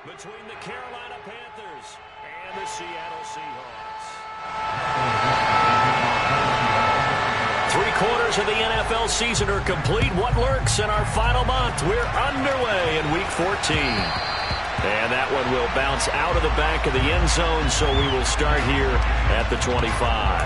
between the Carolina Panthers and the Seattle Seahawks. 3/4 of the NFL season are complete. What lurks in our final month? We're underway in Week 14. And that one will bounce out of the back of the end zone, so we will start here at the 25.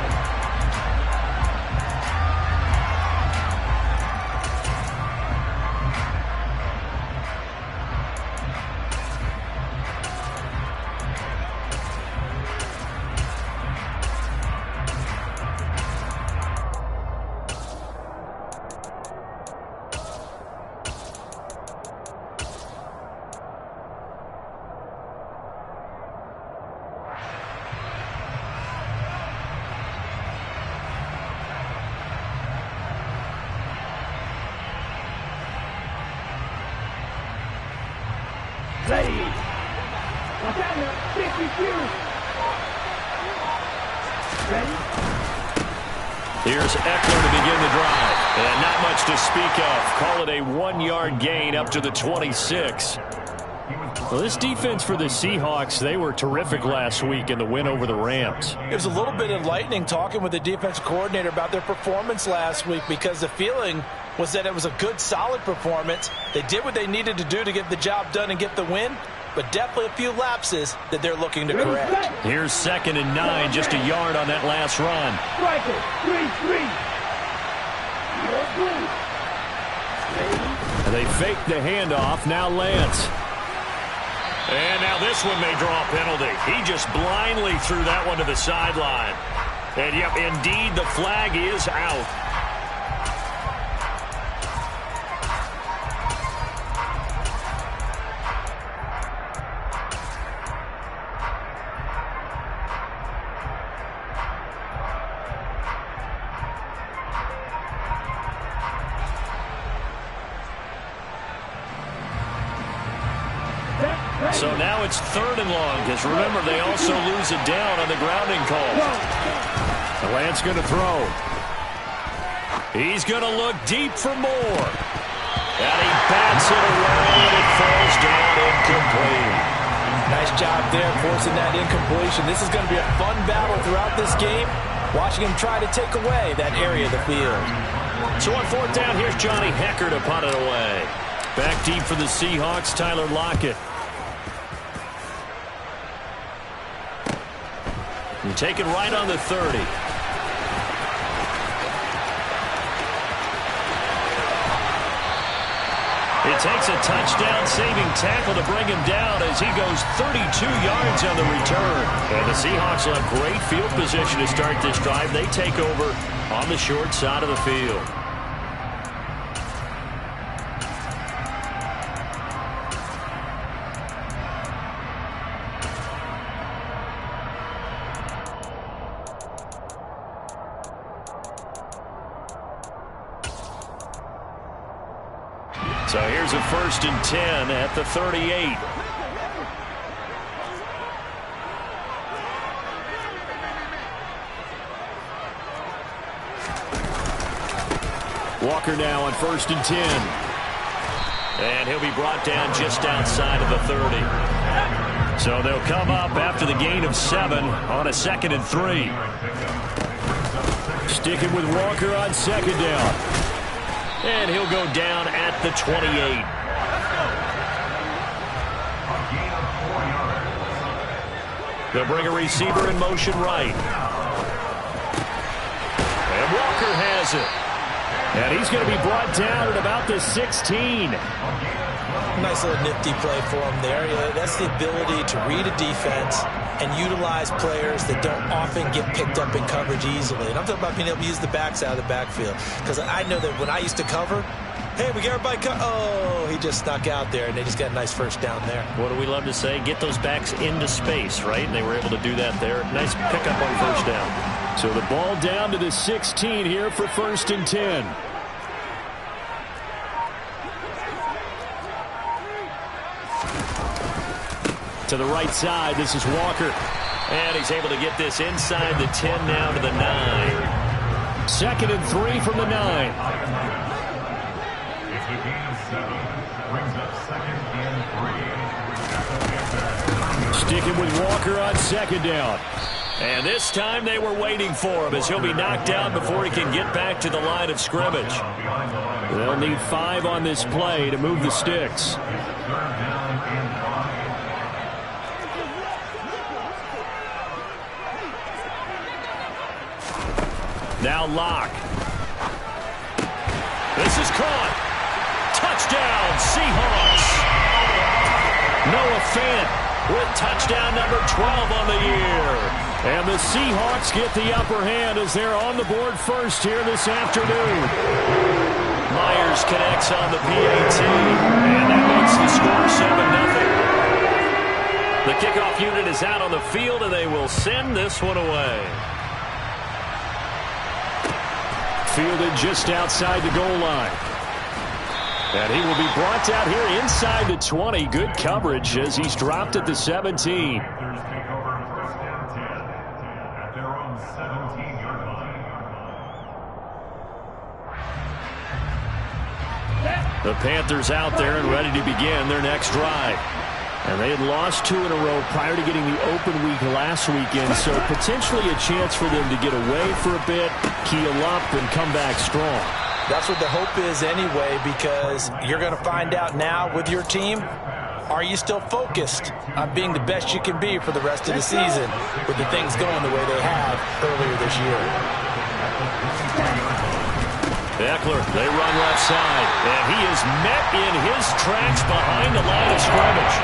Here's Eckler to begin the drive. And not much to speak of. Call it a 1-yard gain up to the 26. Well, this defense for the Seahawks, they were terrific last week in the win over the Rams. It was a little bit enlightening talking with the defensive coordinator about their performance last week, because the feeling was that it was a good, solid performance. They did what they needed to do to get the job done and get the win, but definitely a few lapses that they're looking to correct. Here's 2nd and 9, just a yard on that last run. And they fake the handoff. Now Lance. And now this one may draw a penalty. He just blindly threw that one to the sideline. And, yep, indeed, the flag is out. So now it's 3rd and long, because remember, they also lose it down on the grounding call. Lance going to throw. He's going to look deep for more. And he bats it away, and it falls down incomplete. Nice job there forcing that incompletion. This is going to be a fun battle throughout this game, watching him try to take away that area of the field. So on 4th down, here's Johnny Hecker to punt it away. Back deep for the Seahawks, Tyler Lockett. And take it right on the 30. It takes a touchdown-saving tackle to bring him down as he goes 32 yards on the return. And the Seahawks will have great field position to start this drive. They take over on the short side of the field. So here's a 1st and 10 at the 38. Walker now on 1st and 10. And he'll be brought down just outside of the 30. So they'll come up after the gain of 7 on a 2nd and 3. Sticking with Walker on 2nd down. And he'll go down at the 28. They'll bring a receiver in motion right. And Walker has it. And he's going to be brought down at about the 16. Nice little nifty play for him there. Yeah, that's the ability to read a defense and utilize players that don't often get picked up in coverage easily. And I'm talking about being able to use the backs out of the backfield. Because I know that when I used to cover, hey, we got everybody oh, he just snuck out there, and they just got a nice 1st down there. What do we love to say? Get those backs into space, right? And they were able to do that there. Nice pickup on 1st down. So the ball down to the 16 here for 1st and 10. To the right side, this is Walker. And he's able to get this inside the 10 now to the 9. 2nd and 3 from the 9. Sticking with Walker on second down. And this time they were waiting for him as he'll be knocked down before he can get back to the line of scrimmage. They'll need 5 on this play to move the sticks. Now Locke. This is caught. Touchdown, Seahawks. Noah Fant with touchdown number 12 on the year. And the Seahawks get the upper hand as they're on the board first here this afternoon. Myers connects on the PAT, and that makes the score 7-0. The kickoff unit is out on the field, and they will send this one away. Fielded just outside the goal line. And he will be brought down here inside the 20. Good coverage as he's dropped at the 17. The Panthers out there and ready to begin their next drive. And they had lost 2 in a row prior to getting the open week last weekend, so potentially a chance for them to get away for a bit, keel up, and come back strong. That's what the hope is anyway, because you're going to find out now with your team, are you still focused on being the best you can be for the rest of the season with the things going the way they have earlier this year? Eckler, they run left side, and he is met in his tracks behind the line of scrimmage.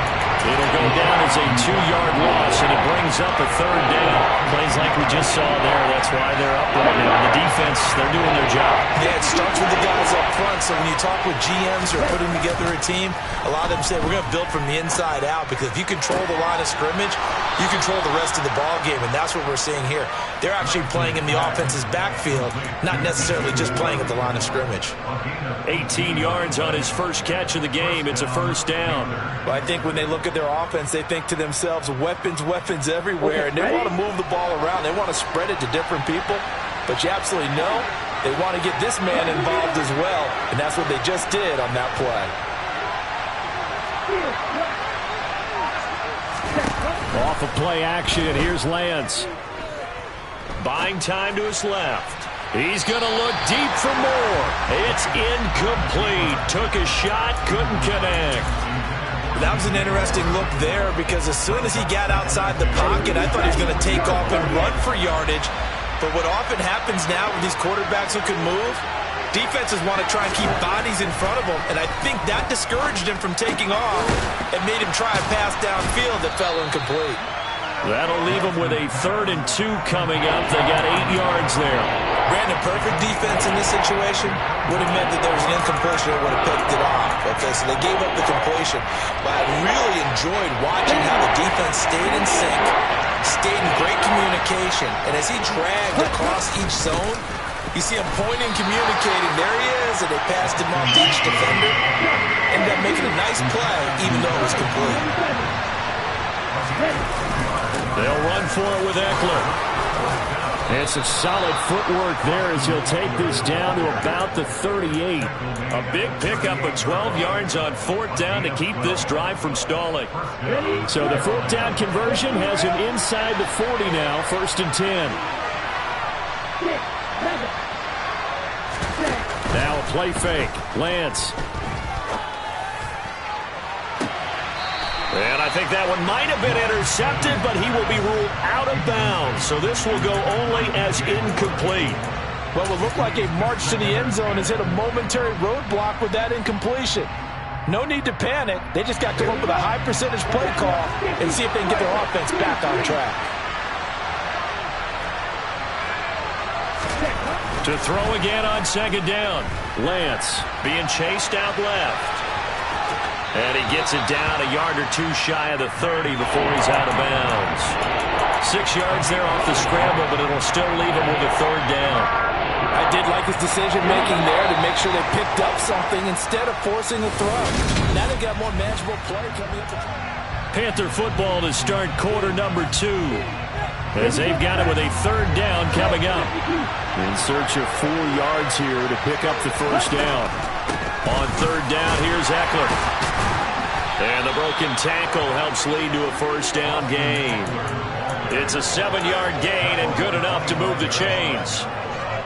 It'll go down as a 2-yard loss, and it brings up a 3rd down. Plays like we just saw there. That's why they're up right now. The defense, they're doing their job. Yeah, it starts with the guys up front. So when you talk with GMs or putting together a team, a lot of them say we're going to build from the inside out, because if you control the line of scrimmage, you control the rest of the ball game, and that's what we're seeing here. They're actually playing in the offense's backfield, not necessarily just playing at the line of scrimmage. 18 yards on his first catch of the game. It's a 1st down. Well, I think when they look at their offense, they think to themselves, weapons, weapons everywhere, and they want to move the ball around. They want to spread it to different people, but you absolutely know they want to get this man involved as well, and that's what they just did on that play. Off of play action, and here's Lance. Buying time to his left. He's going to look deep for more. It's incomplete. Took a shot, couldn't connect. That was an interesting look there, because as soon as he got outside the pocket, I thought he was going to take off and run for yardage. But what often happens now with these quarterbacks who can move, defenses want to try and keep bodies in front of them, and I think that discouraged him from taking off and made him try a pass downfield that fell incomplete. That'll leave them with a 3rd and 2 coming up. They got 8 yards there. Brandon, perfect defense in this situation would have meant that there was an incompletion that would have picked it off. Okay, so they gave up the completion. But I really enjoyed watching how the defense stayed in sync, stayed in great communication, and as he dragged across each zone, you see him pointing, communicating. There he is, and they passed him off to each defender. Ended up making a nice play, even though it was complete. They'll run for it with Eckler. And some solid footwork there as he'll take this down to about the 38. A big pickup of 12 yards on 4th down to keep this drive from stalling. So the 4th down conversion has him inside the 40 now, 1st and 10. Now a play fake. Lance. And I think that one might have been intercepted, but he will be ruled out of bounds. So this will go only as incomplete. Well, it looked like a march to the end zone has hit a momentary roadblock with that incompletion. No need to panic. They just got to come up with a high percentage play call and see if they can get their offense back on track. To throw again on 2nd down. Lance being chased out left. And he gets it down a yard or 2 shy of the 30 before he's out of bounds. 6 yards there off the scramble, but it'll still leave him with a 3rd down. I did like his decision-making there to make sure they picked up something instead of forcing a throw. Now they got more manageable play coming up. Panther football to start quarter number 2. As they've got it with a 3rd down coming up. In search of 4 yards here to pick up the 1st down. On 3rd down, here's Eckler. And the broken tackle helps lead to a first down gain. It's a 7-yard gain and good enough to move the chains.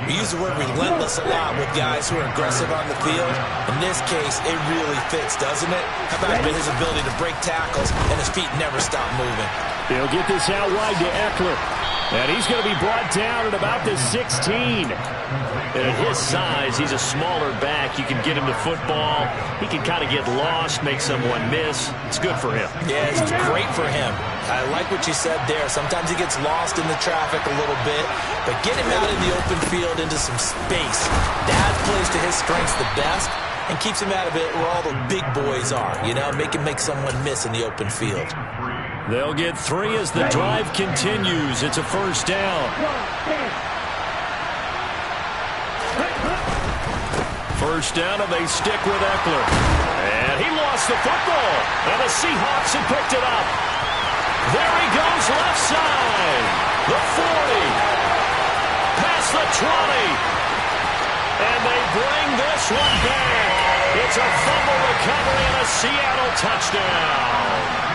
We use the word relentless a lot with guys who are aggressive on the field. In this case, it really fits, doesn't it? How about his ability to break tackles and his feet never stop moving? He'll get this out wide to Eckler. And he's going to be brought down at about the 16. And at his size, he's a smaller back. You can get him to football. He can kind of get lost, make someone miss. It's good for him. Yeah, it's great for him. I like what you said there. Sometimes he gets lost in the traffic a little bit, but get him out in the open field into some space. That plays to his strengths the best and keeps him out of it where all the big boys are, you know, make someone miss in the open field. They'll get 3 as the drive continues. It's a first down. First down, and they stick with Eckler. And he lost the football, and the Seahawks have picked it up. There he goes left side. The 40. Past the 20. And they bring this one back. It's a fumble recovery and a Seattle touchdown.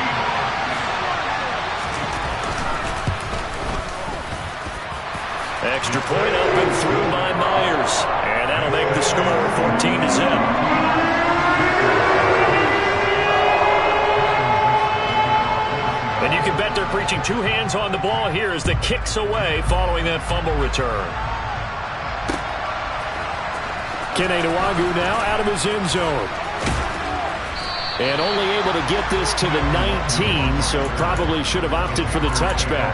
Extra point up and through by Myers. And that'll make the score 14-0. And you can bet they're preaching 2 hands on the ball here as the kick's away following that fumble return. Kene Nwagu now out of his end zone. And only able to get this to the 19, so probably should have opted for the touchback.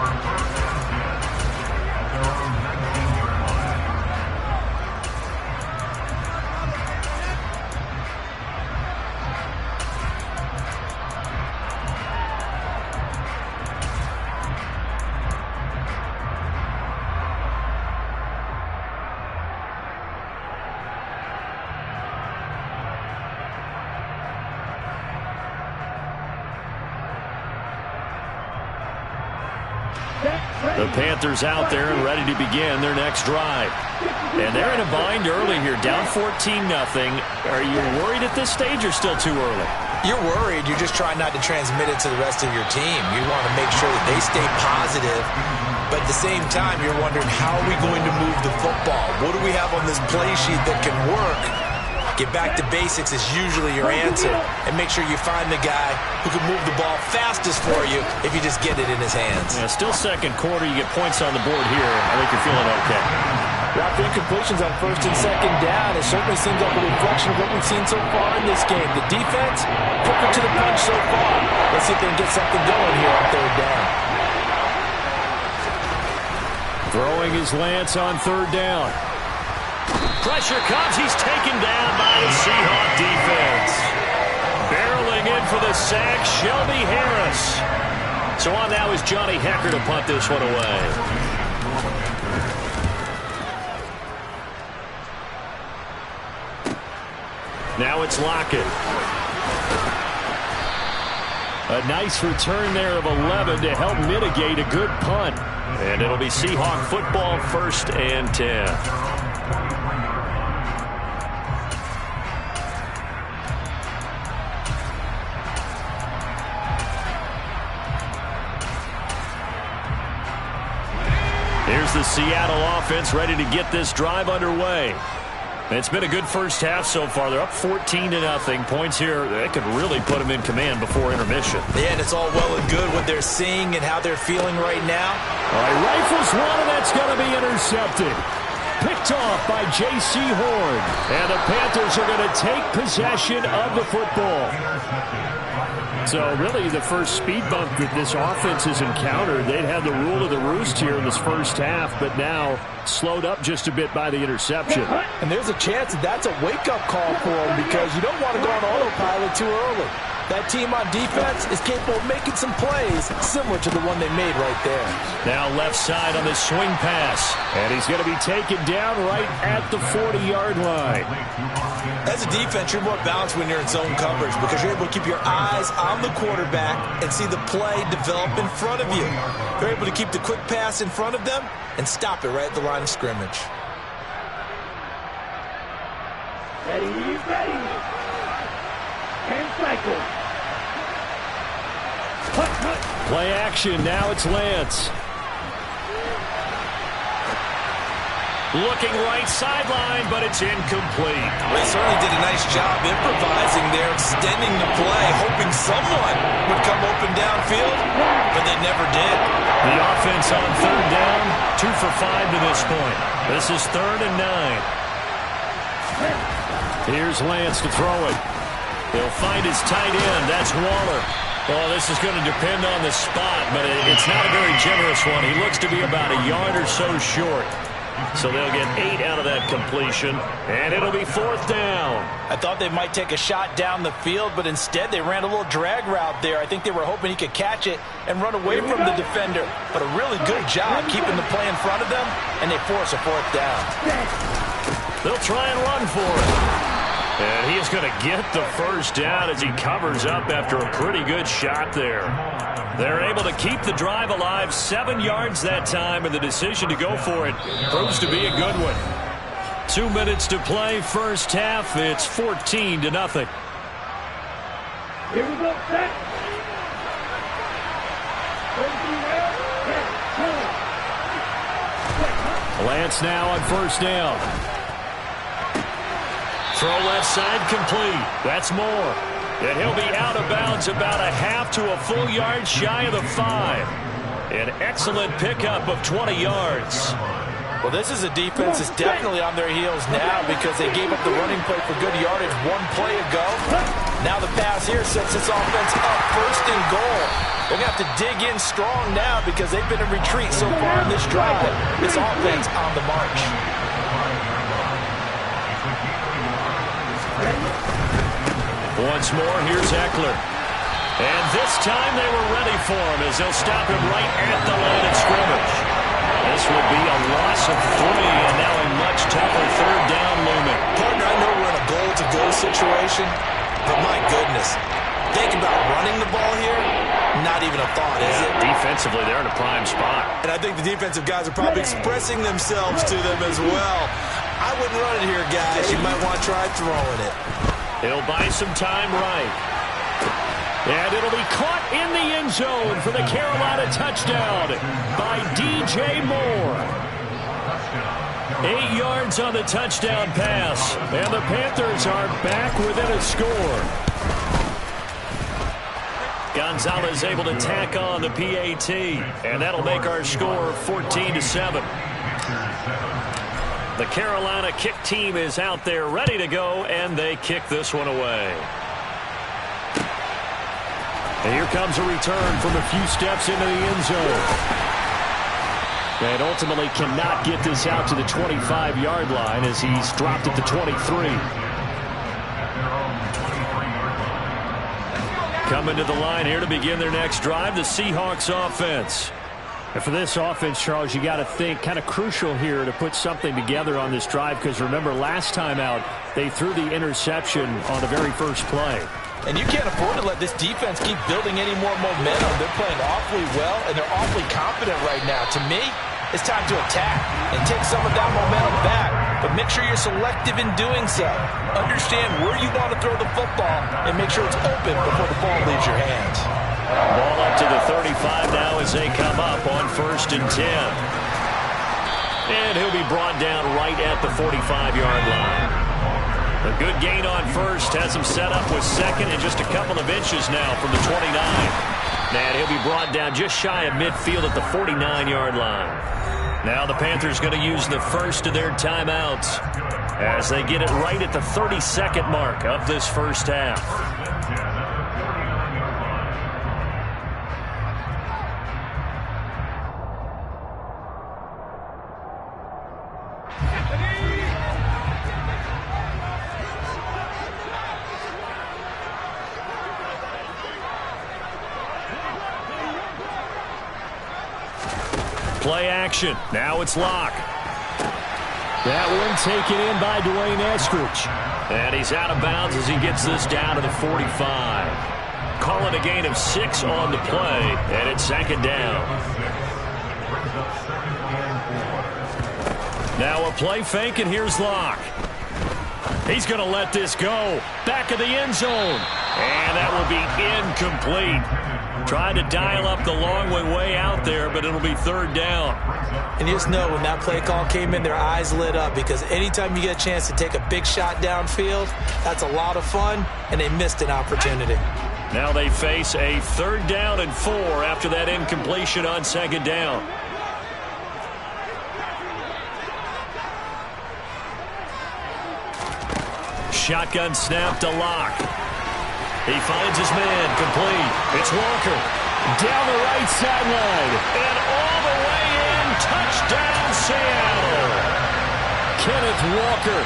The Panthers out there and ready to begin their next drive. And they're in a bind early here, down 14-0. Are you worried at this stage or still too early? You're worried. You're just trying not to transmit it to the rest of your team. You want to make sure that they stay positive. But at the same time, you're wondering, how are we going to move the football? What do we have on this play sheet that can work? Get back to basics is usually your answer. And make sure you find the guy who can move the ball fastest for you if you just get it in his hands. Yeah, still second quarter. You get points on the board here. I think you're feeling okay. After incompletions on first and second down, it certainly seems like a reflection of what we've seen so far in this game. The defense, quicker to the punch so far. Let's see if they can get something going here on third down. Throwing his Lance on third down. Pressure comes. He's taken down by the Seahawk defense. Barreling in for the sack, Shelby Harris. So on now is Johnny Hecker to punt this one away. Now it's Lockett. A nice return there of 11 to help mitigate a good punt. And it'll be Seahawk football, 1st and 10. Here's the Seattle offense ready to get this drive underway. It's been a good first half so far. They're up 14-0. Points here, that could really put them in command before intermission. Yeah, and it's all well and good what they're seeing and how they're feeling right now. All right, rifles one, and that's going to be intercepted. Picked off by J.C. Horn. And the Panthers are going to take possession of the football. So really the first speed bump that this offense has encountered. They'd had the rule of the roost here in this first half, but now slowed up just a bit by the interception. And there's a chance that that's a wake-up call for them, because you don't want to go on autopilot too early. That team on defense is capable of making some plays similar to the one they made right there. Now left side on the swing pass. And he's going to be taken down right at the 40-yard line. As a defense, you're more balanced when you're in zone coverage because you're able to keep your eyes on the quarterback and see the play develop in front of you. You're able to keep the quick pass in front of them and stop it right at the line of scrimmage. Ready, ready. And cycle. Play action. Now it's Lance. Looking right sideline, but it's incomplete. They certainly did a nice job improvising there, extending the play, hoping someone would come open downfield, but they never did. The offense on third down, 2 for 5 to this point. This is 3rd and 9. Here's Lance to throw it. He'll find his tight end. That's Waller. Well, this is going to depend on the spot, but it's not a very generous one. He looks to be about a yard or so short. So they'll get 8 out of that completion, and it'll be 4th down. I thought they might take a shot down the field, but instead they ran a little drag route there. I think they were hoping he could catch it and run away from the defender. But a really good job keeping the play in front of them, and they force a 4th down. They'll try and run for it. And he is going to get the first down as he covers up after a pretty good shot there. They're able to keep the drive alive, 7 yards that time, and the decision to go for it proves to be a good one. 2 minutes to play, first half. It's 14-0. Here we go, set. Lance now on first down. Throw left side complete. That's Moore. And he'll be out of bounds about a half to a full yard shy of the 5. An excellent pickup of 20 yards. Well, this is a defense that's definitely on their heels now because they gave up the running play for good yardage 1 play ago. Now the pass here sets this offense up 1st and goal. They're going to have to dig in strong now because they've been in retreat so far in this drive. This offense on the march. Once more, here's Eckler. And this time they were ready for him as they'll stop him right at the line of scrimmage. This will be a loss of 3 and now a much tougher 3rd down looming. Partner, I know we're in a goal-to-go situation, but my goodness, think about running the ball here. Not even a thought, is it? Defensively, they're in a prime spot. And I think the defensive guys are probably expressing themselves to them as well. I wouldn't run it here, guys. You might want to try throwing it. He'll buy some time right. And it'll be caught in the end zone for the Carolina touchdown by DJ Moore. 8 yards on the touchdown pass. And the Panthers are back within a score. Gonzalez able to tack on the PAT. And that'll make our score 14-7. The Carolina kick team is out there ready to go, and they kick this one away. And here comes a return from a few steps into the end zone. And ultimately cannot get this out to the 25-yard line as he's dropped at the 23. Coming to the line here to begin their next drive, the Seahawks offense. And for this offense, Charles, you got to think kind of crucial here to put something together on this drive because remember last time out they threw the interception on the very first play. And you can't afford to let this defense keep building any more momentum. They're playing awfully well, and they're awfully confident right now. To me, it's time to attack and take some of that momentum back. But make sure you're selective in doing so. Understand where you want to throw the football and make sure it's open before the ball leaves your hands. Ball up to the 35 now as they come up on 1st and 10. And he'll be brought down right at the 45-yard line. A good gain on first has him set up with 2nd and just a couple of inches now from the 29. And he'll be brought down just shy of midfield at the 49-yard line. Now the Panthers going to use the first of their timeouts as they get it right at the 32nd mark of this first half. Play action. Now it's Locke. That one taken in by Dwayne Eskridge. And he's out of bounds as he gets this down to the 45. Call it a gain of 6 on the play, and it's 2nd down. Now a play fake, and here's Locke. He's going to let this go. Back of the end zone. And that will be incomplete. Trying to dial up the long way out there, but it'll be third down. And you just know when that play call came in, their eyes lit up, because anytime you get a chance to take a big shot downfield, that's a lot of fun, and they missed an opportunity. Now they face a 3rd down and 4 after that incompletion on 2nd down. Shotgun snap to Locke. He finds his man, complete. It's Walker. Down the right sideline. And all the way in. Touchdown, Seattle. Kenneth Walker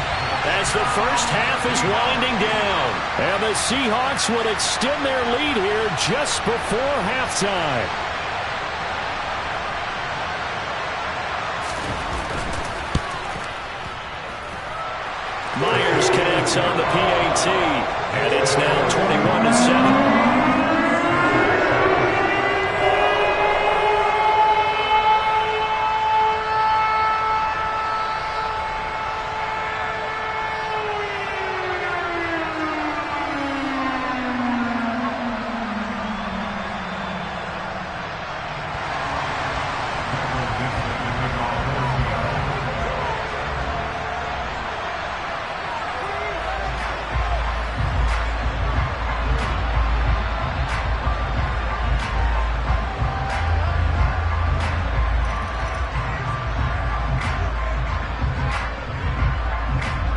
as the first half is winding down. And the Seahawks would extend their lead here just before halftime. Myers connects on the PAT, and it's now 21-7.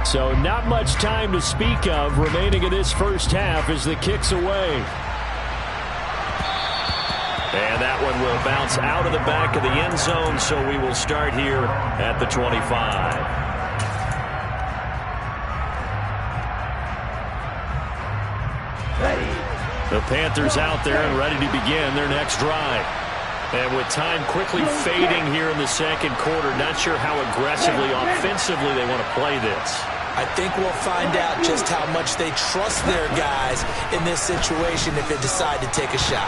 So not much time to speak of remaining in this first half as the kick's away. And that one will bounce out of the back of the end zone, so we will start here at the 25. The Panthers out there and ready to begin their next drive. And with time quickly fading here in the second quarter, not sure how aggressively, offensively they want to play this. I think we'll find out just how much they trust their guys in this situation if they decide to take a shot.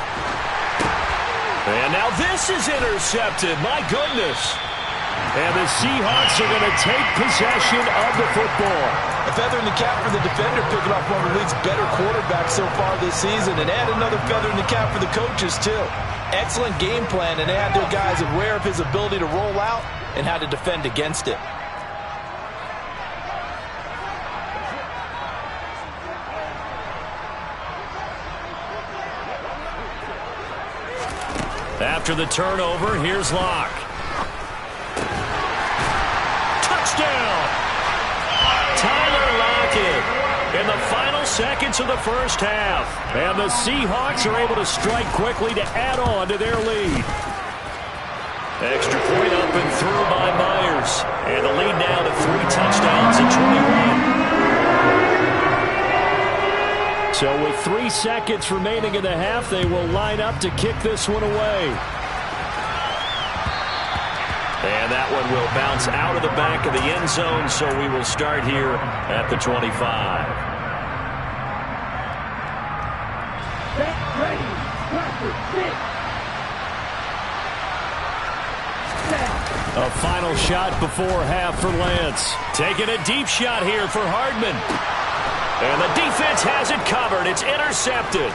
And now this is intercepted. My goodness. And the Seahawks are going to take possession of the football. A feather in the cap for the defender, picking off one of the league's better quarterbacks so far this season, and add another feather in the cap for the coaches, too. Excellent game plan, and they had their guys aware of his ability to roll out and how to defend against it. After the turnover, here's Locke. Touchdown! Tyler Lockett in the final seconds of the first half. And the Seahawks are able to strike quickly to add on to their lead. Extra point up and through by Myers. And the lead now to 3 touchdowns at 21. So with 3 seconds remaining in the half, they will line up to kick this one away. And that one will bounce out of the back of the end zone, so we will start here at the 25. A final shot before half for Lance. Taking a deep shot here for Hardman. And the defense has it covered. It's intercepted.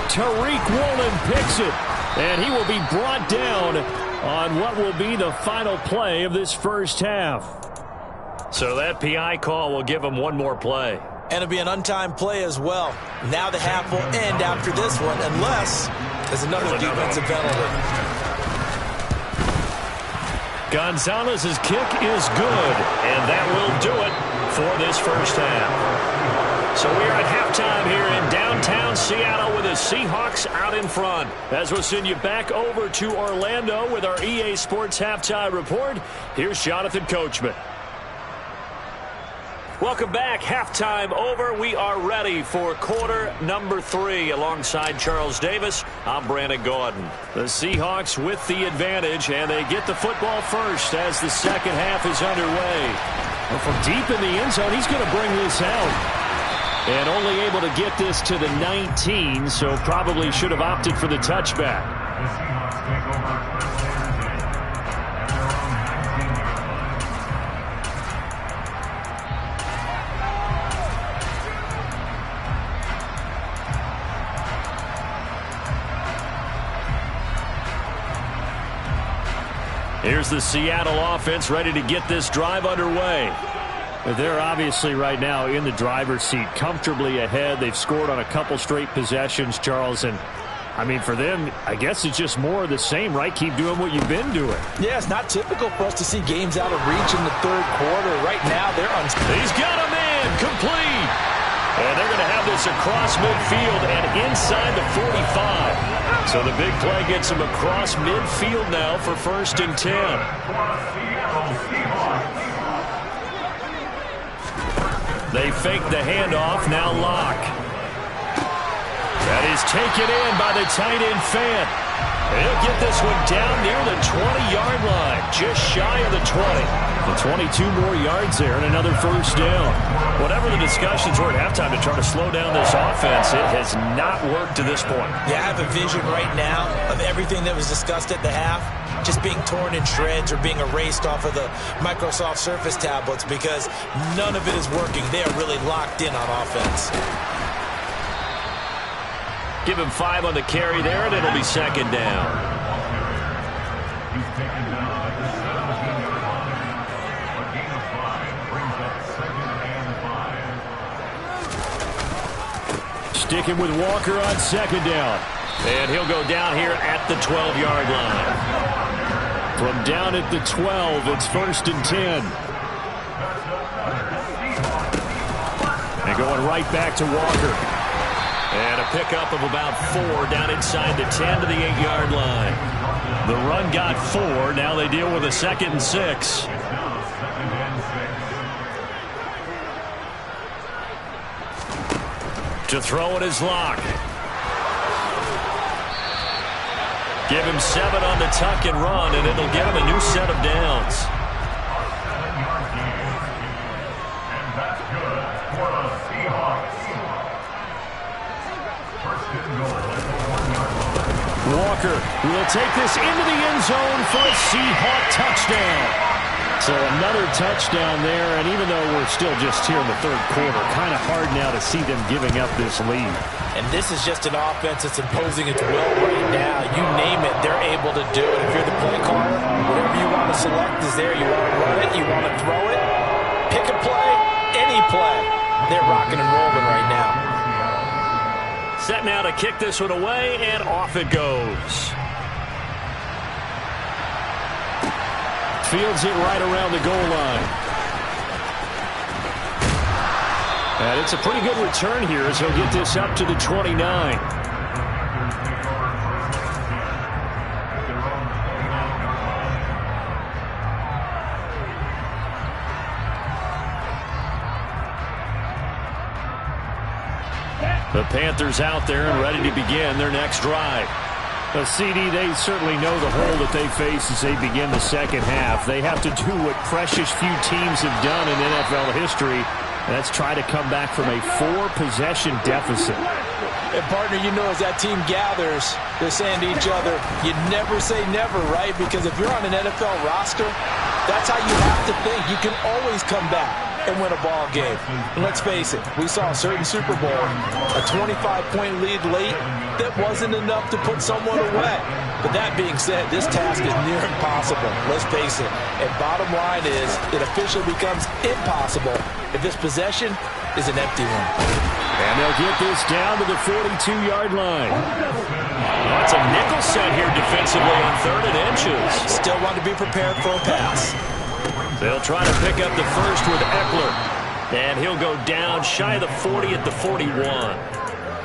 Tariq Woolen picks it. And he will be brought down on what will be the final play of this first half. So that PI call will give him one more play. And it'll be an untimed play as well. Now the half will end after this one, unless there's another defensive penalty. Gonzalez's kick is good, and that will do it for this first half. So we are at halftime here in downtown Seattle with the Seahawks out in front. As we'll send you back over to Orlando with our EA Sports Halftime Report, here's Jonathan Coachman. Welcome back. Halftime over. We are ready for quarter number 3 alongside Charles Davis. I'm Brandon Gordon. The Seahawks with the advantage, and they get the football first as the second half is underway. Well, from deep in the end zone, he's going to bring this out. And only able to get this to the 19, so probably should have opted for the touchback. Here's the Seattle offense ready to get this drive underway. They're obviously right now in the driver's seat, comfortably ahead. They've scored on a couple straight possessions, Charles. And, I mean, for them, I guess it's just more of the same, right? Keep doing what you've been doing. Yeah, it's not typical for us to see games out of reach in the third quarter. Right now, they're on. He's got a man complete. And they're going to have this across midfield and inside the 45. So the big play gets him across midfield now for 1st and 10. They fake the handoff, now Locke. That is taken in by the tight end Fant. He'll get this one down near the 20-yard line, just shy of the 20. And 22 more yards there and another 1st down. Whatever the discussions were at halftime to try to slow down this offense, it has not worked to this point. Yeah, I have a vision right now of everything that was discussed at the half just being torn in shreds or being erased off of the Microsoft Surface tablets because none of it is working. They are really locked in on offense. Give him 5 on the carry there, and it'll be 2nd down. Sticking with Walker on 2nd down. And he'll go down here at the 12-yard line. From down at the 12, it's 1st and 10. And going right back to Walker. And a pickup of about 4 down inside the 10 to the 8-yard line. The run got 4. Now they deal with a 2nd and 6. To throw it is Locke. Give him 7 on the tuck and run, and it'll get him a new set of downs. Walker will take this into the end zone for a Seahawk touchdown. So another touchdown there, and even though we're still just here in the third quarter, kind of hard now to see them giving up this lead. And this is just an offense that's imposing its will right now. You name it, they're able to do it. If you're the play caller, whatever you want to select is there. You want to run it, you want to throw it, pick a play, any play. They're rocking and rolling right now. Set now to kick this one away, and off it goes. Fields it right around the goal line. And it's a pretty good return here as he'll get this up to the 29. The Panthers out there and ready to begin their next drive. CD, they certainly know the hole that they face as they begin the second half. They have to do what precious few teams have done in NFL history, and that's try to come back from a 4-possession deficit. And, partner, you know as that team gathers, they're saying to each other, you never say never, right? Because if you're on an NFL roster, that's how you have to think. You can always come back and win a ball game. And let's face it, we saw a certain Super Bowl, a 25-point lead late, that wasn't enough to put someone away. But that being said, this task is near impossible. Let's face it. And bottom line is, it officially becomes impossible if this possession is an empty one. And they'll get this down to the 42-yard line. That's a nickel set here defensively on 3rd and inches. Still want to be prepared for a pass. They'll try to pick up the first with Eckler. And he'll go down shy of the 40 at the 41.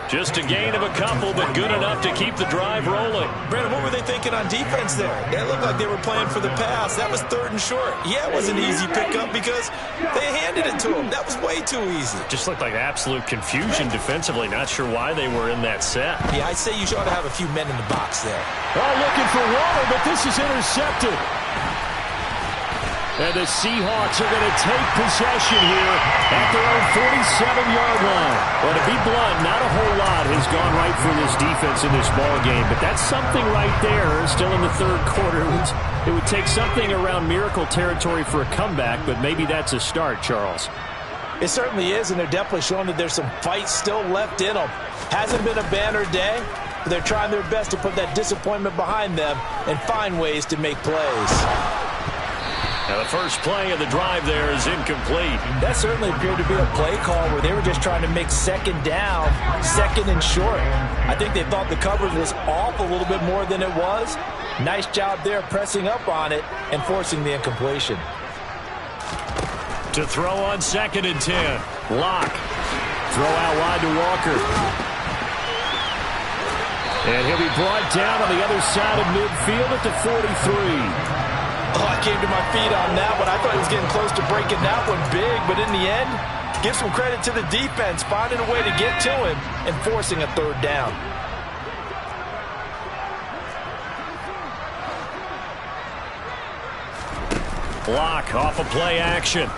Just a gain of a couple, but good enough to keep the drive rolling. Brandon, what were they thinking on defense there? They looked like they were playing for the pass. That was 3rd and short. Yeah, it was an easy pickup because they handed it to him. That was way too easy. Just looked like absolute confusion defensively. Not sure why they were in that set. Yeah, I'd say you should have a few men in the box there. Oh, looking for Waller, but this is intercepted. And the Seahawks are going to take possession here at their own 47-yard line. Well, to be blunt, not a whole lot has gone right for this defense in this ballgame, but that's something right there. Still in the third quarter. It would take something around miracle territory for a comeback, but maybe that's a start, Charles. It certainly is, and they're definitely showing that there's some fight still left in them. Hasn't been a banner day, but they're trying their best to put that disappointment behind them and find ways to make plays. Now the first play of the drive there is incomplete. That certainly appeared to be a play call where they were just trying to make second down, second and short. I think they thought the coverage was off a little bit more than it was. Nice job there pressing up on it and forcing the incompletion. To throw on 2nd and 10. Locke. Throw out wide to Walker. And he'll be brought down on the other side of midfield at the 43. Oh, I came to my feet on that one. I thought he was getting close to breaking that one big, but in the end, give some credit to the defense, finding a way to get to him and forcing a 3rd down. Block off a play action.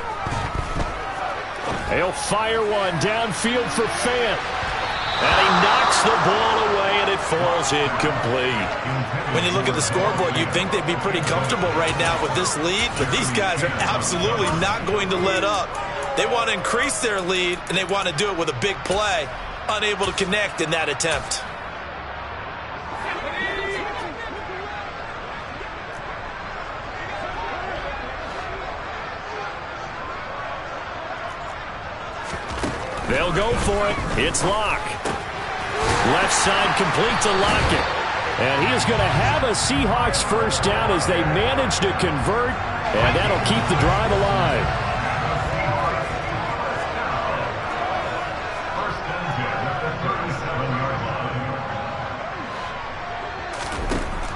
He'll fire one downfield for Fant. And he knocks the ball away, and it falls incomplete. When you look at the scoreboard, you'd think they'd be pretty comfortable right now with this lead, but these guys are absolutely not going to let up. They want to increase their lead, and they want to do it with a big play. Unable to connect in that attempt. They'll go for it. It's Locke. Left side complete to Lockett. And he is going to have a Seahawks first down as they manage to convert. And that'll keep the drive alive.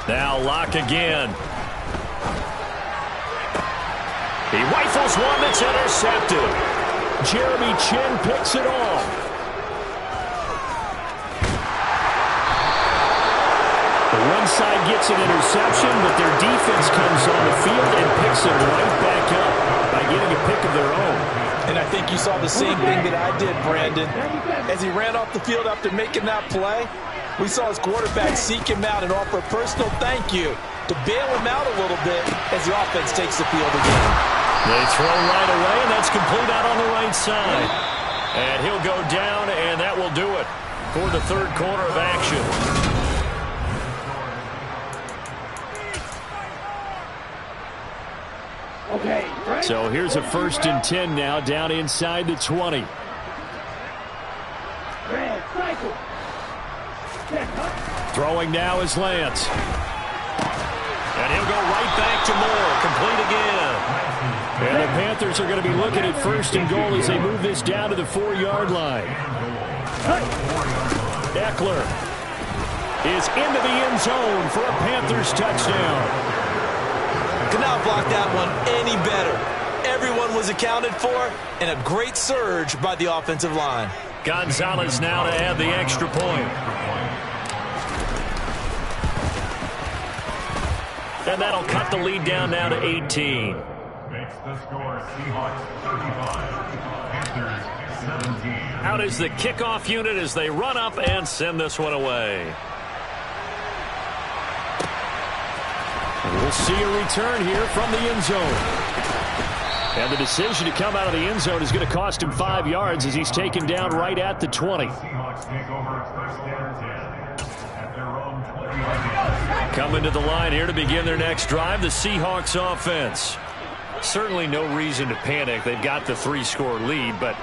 Now Locke again. He rifles one that's intercepted. Jeremy Chin picks it off. The one side gets an interception, but their defense comes on the field and picks it right back up by getting a pick of their own. And I think you saw the same thing that I did, Brandon. As he ran off the field after making that play, we saw his quarterback seek him out and offer a personal thank you to bail him out a little bit as the offense takes the field again. They throw right away, and that's complete out on the right side. And he'll go down, and that will do it for the 3rd quarter of action. So here's a 1st and 10 now, down inside the 20. Throwing now is Lance. And he'll go right back to Moore. Complete again. And the Panthers are going to be looking at 1st and goal as they move this down to the 4-yard line. Eckler is into the end zone for a Panthers touchdown. Could not block that one any better. Everyone was accounted for, and a great surge by the offensive line. Gonzalez now to add the extra point. And that'll cut the lead down now to 18. Makes the score Seahawks 35, Panthers 17. Out is the kickoff unit as they run up and send this one away. And we'll see a return here from the end zone. And the decision to come out of the end zone is going to cost him 5 yards as he's taken down right at the 20. Seahawks take over 1st and 10 at their own 20-yard line. Coming to the line here to begin their next drive, the Seahawks offense. Certainly no reason to panic. They've got the 3-score lead, but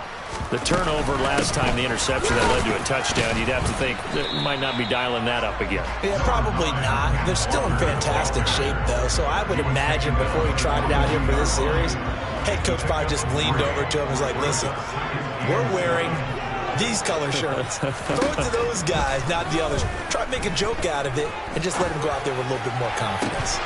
the turnover last time, the interception that led to a touchdown, you'd have to think they might not be dialing that up again. Yeah, probably not. They're still in fantastic shape, though, so I would imagine before he tried it out here for this series, head coach probably just leaned over to him and was like, listen, we're wearing these color shirts. Throw it to those guys, not the others. Try to make a joke out of it and just let them go out there with a little bit more confidence.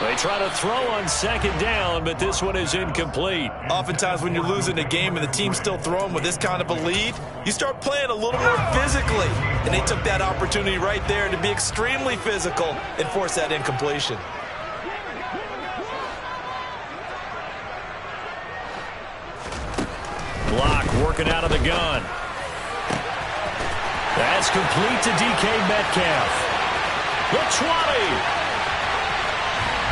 They try to throw on 2nd down, but this one is incomplete. Oftentimes when you're losing a game and the team's still throwing with this kind of a lead, you start playing a little more physically. And they took that opportunity right there to be extremely physical and force that incompletion. Block working out of the gun. That's complete to DK Metcalf. The 20.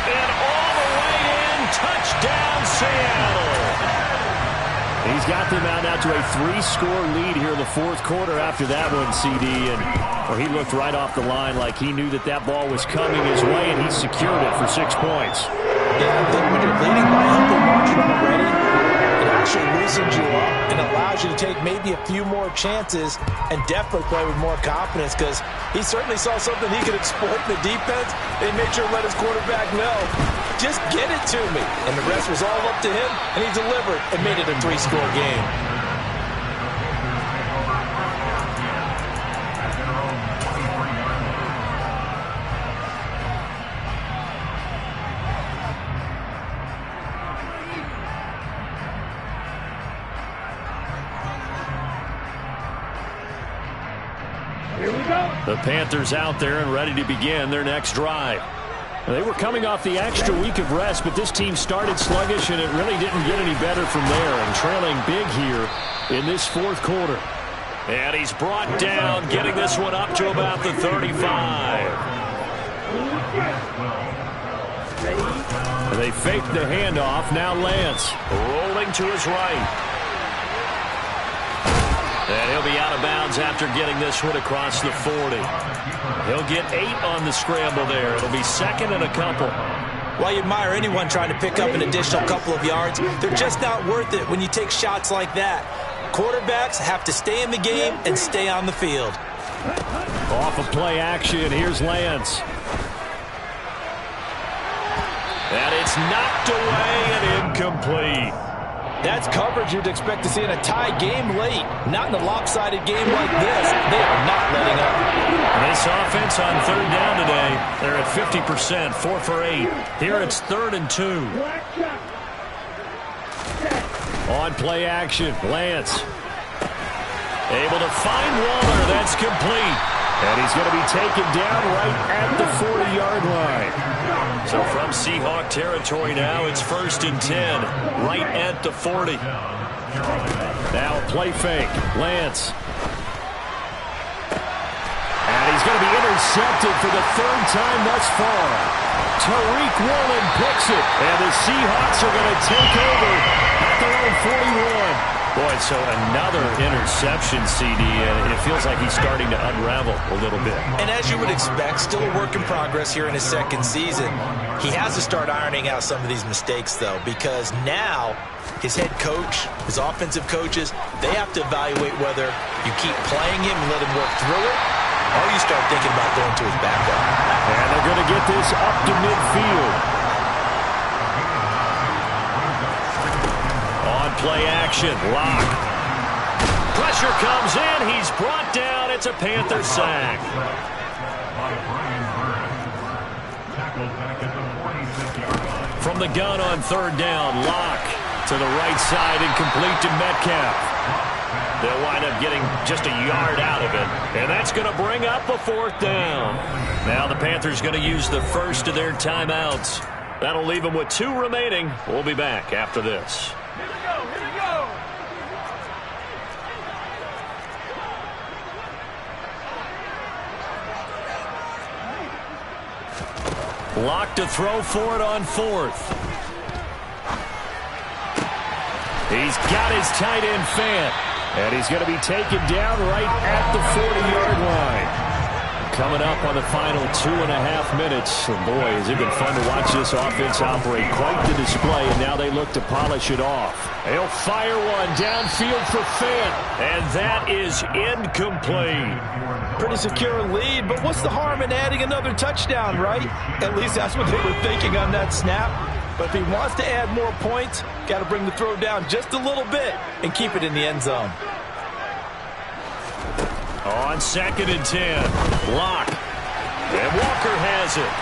And all the way in, touchdown Seattle. He's got them out now to a 3-score lead here in the fourth quarter after that one, CD. And he looked right off the line like he knew that that ball was coming his way, and he secured it for 6 points. Yeah, I think when you're leading by ample margin already, it actually loosens you up and allows you to take maybe a few more chances and definitely play with more confidence, because he certainly saw something he could exploit in the defense. They made sure to let his quarterback know, just get it to me. And the rest was all up to him, and he delivered and made it a 3-score game. The Panthers out there and ready to begin their next drive. They were coming off the extra week of rest, but this team started sluggish, and it really didn't get any better from there, and trailing big here in this fourth quarter. And he's brought down, getting this one up to about the 35. They fake the handoff. Now Lance Rolling to his right. And he'll be out of bounds after getting this one across the 40. He'll get 8 on the scramble there. It'll be second and a couple. While you admire anyone trying to pick up an additional couple of yards, they're just not worth it when you take shots like that. Quarterbacks have to stay in the game and stay on the field. Off of play action, here's Lance. And it's knocked away and incomplete. That's coverage you'd expect to see in a tie game late. Not in a lopsided game like this. They are not letting up. This offense on third down today, they're at 50%, 4 for 8. Here it's 3rd and 2. On play action, Lance. Able to find Waller. That's complete. And he's going to be taken down right at the 40-yard line. So from Seahawk territory now, it's 1st and 10, right at the 40. Now a play fake. Lance. And he's going to be intercepted for the 3rd time thus far. Tariq Woolen picks it. And the Seahawks are going to take over at their own 41. Boy, so another interception, CD, and it feels like he's starting to unravel a little bit. And as you would expect, still a work in progress here in his second season. He has to start ironing out some of these mistakes, though, because now his head coach, his offensive coaches, they have to evaluate whether you keep playing him and let him work through it, or you start thinking about going to his backup. And they're going to get this up to midfield. Play action. Lock. Pressure comes in. He's brought down. It's a Panther sack. From the gun on 3rd down, Lock to the right side and complete to Metcalf. They'll wind up getting just a yard out of it. And that's going to bring up a 4th down. Now the Panthers going to use the first of their timeouts. That'll leave them with 2 remaining. We'll be back after this. Lock to throw for it on 4th. He's got his tight end Fant. And he's going to be taken down right at the 40-yard line. Coming up on the final 2.5 minutes. And boy, has it been fun to watch this offense operate. Quite the display, and now they look to polish it off. He'll fire one downfield for Fant. And that is incomplete. Pretty secure lead, but what's the harm in adding another touchdown, right? At least that's what they were thinking on that snap. But if he wants to add more points, got to bring the throw down just a little bit and keep it in the end zone. On 2nd and 10, Lock. And Walker has it.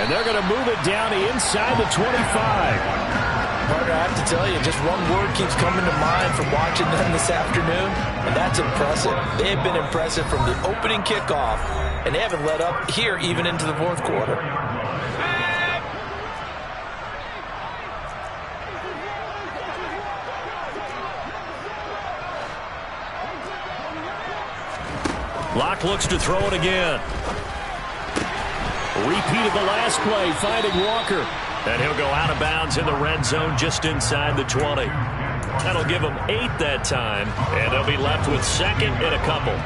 And they're going to move it down inside the 25. Partner, I have to tell you, just one word keeps coming to mind from watching them this afternoon, and that's impressive. They have been impressive from the opening kickoff, and they haven't let up here even into the fourth quarter. Lock looks to throw it again. Repeated the last play, finding Walker. And he'll go out of bounds in the red zone just inside the 20. That'll give them 8 that time, and they'll be left with second and a couple. 8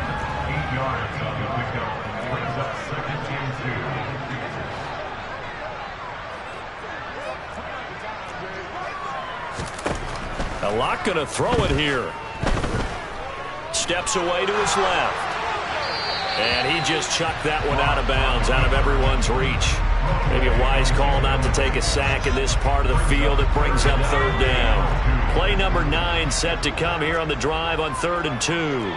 yards on the pickup. Brings up second and 2. A lot going to throw it here. Steps away to his left. And he just chucked that one out of bounds, out of everyone's reach. Maybe a wise call not to take a sack in this part of the field. It brings up third down. Play number 9 set to come here on the drive on 3rd and 2.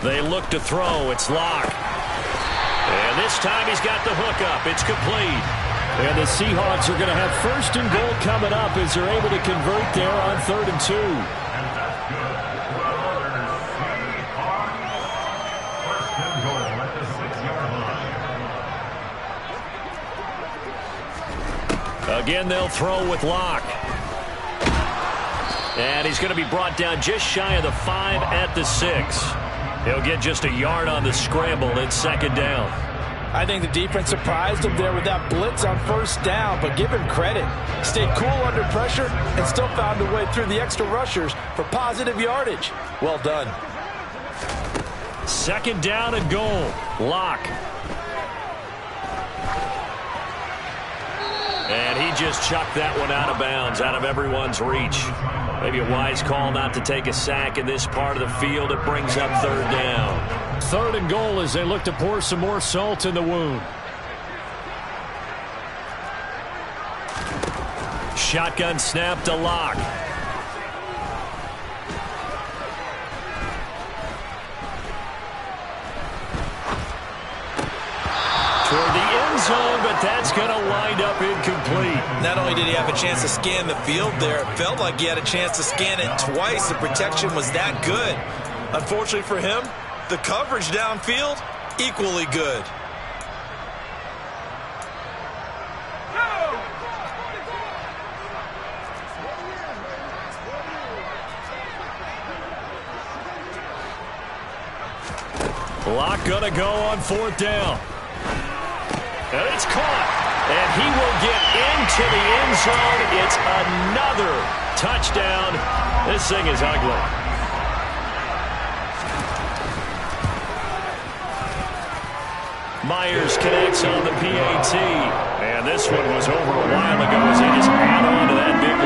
They look to throw. It's Locke. And this time he's got the hook up. It's complete. And the Seahawks are going to have 1st and goal coming up as they're able to convert there on 3rd and 2. And that's good. Well, there's Seahawks. 1st and goal at the 6-yard line. Again, they'll throw with Locke. And he's going to be brought down just shy of the 5 at the 6. He'll get just a yard on the scramble. It's 2nd down. I think the defense surprised him there with that blitz on 1st down, but give him credit. Stayed cool under pressure and still found a way through the extra rushers for positive yardage. Well done. 2nd down and goal. Locke. And he just chucked that one out of bounds, out of everyone's reach. Maybe a wise call not to take a sack in this part of the field. It brings up 3rd down. 3rd and goal as they look to pour some more salt in the wound. Shotgun snap to Locke. Toward the end zone, but that's going to wind up incomplete. Not only did he have a chance to scan the field there, it felt like he had a chance to scan it twice. The protection was that good. Unfortunately for him, the coverage downfield, equally good. Locke going to go on 4th down. And it's caught. And he will get into the end zone. It's another touchdown. This thing is ugly. Myers connects on the PAT. And this one was over a while ago as he just added on to that big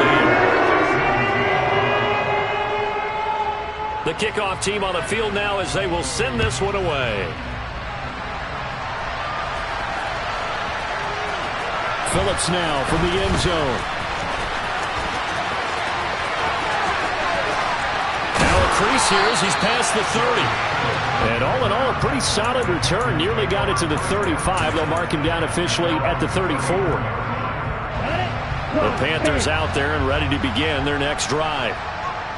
lead. The kickoff team on the field now as they will send this one away. Phillips now from the end zone. Now a crease here as he's past the 30. And all in all, a pretty solid return. Nearly got it to the 35. They'll mark him down officially at the 34. The Panthers out there and ready to begin their next drive.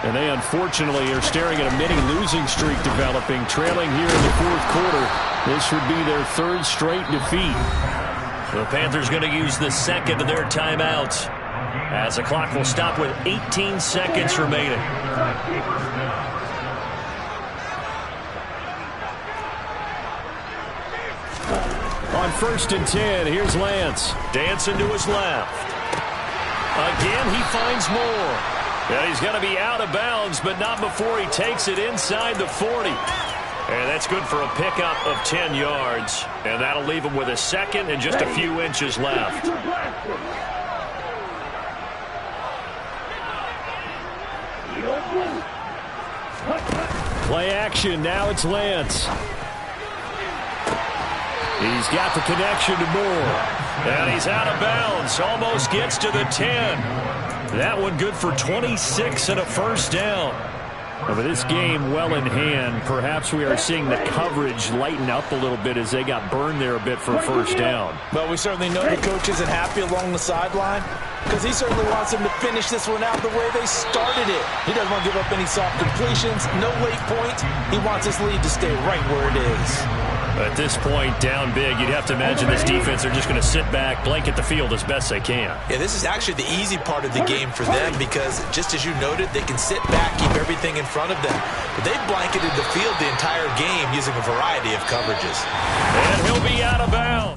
And they unfortunately are staring at a mini losing streak developing, trailing here in the 4th quarter. This would be their 3rd straight defeat. The Panthers going to use the 2nd of their timeouts as the clock will stop with 18 seconds remaining. On 1st and 10, here's Lance. Dancing to his left. Again, he finds more. And he's going to be out of bounds, but not before he takes it inside the 40. And that's good for a pickup of 10 yards. And that'll leave him with a 2nd and just a few inches left. Play action. Now it's Lance. He's got the connection to Moore. And he's out of bounds. Almost gets to the 10. That one good for 26 and a 1st down. But this game well in hand. Perhaps we are seeing the coverage lighten up a little bit as they got burned there a bit for a 1st down. Well, we certainly know the coach isn't happy along the sideline because he certainly wants them to finish this one out the way they started it. He doesn't want to give up any soft completions, no late points. He wants his lead to stay right where it is. At this point, down big, you'd have to imagine this defense are just going to sit back, blanket the field as best they can. Yeah, this is actually the easy part of the game for them because, just as you noted, they can sit back, keep everything in front of them. But they've blanketed the field the entire game using a variety of coverages. And he'll be out of bounds.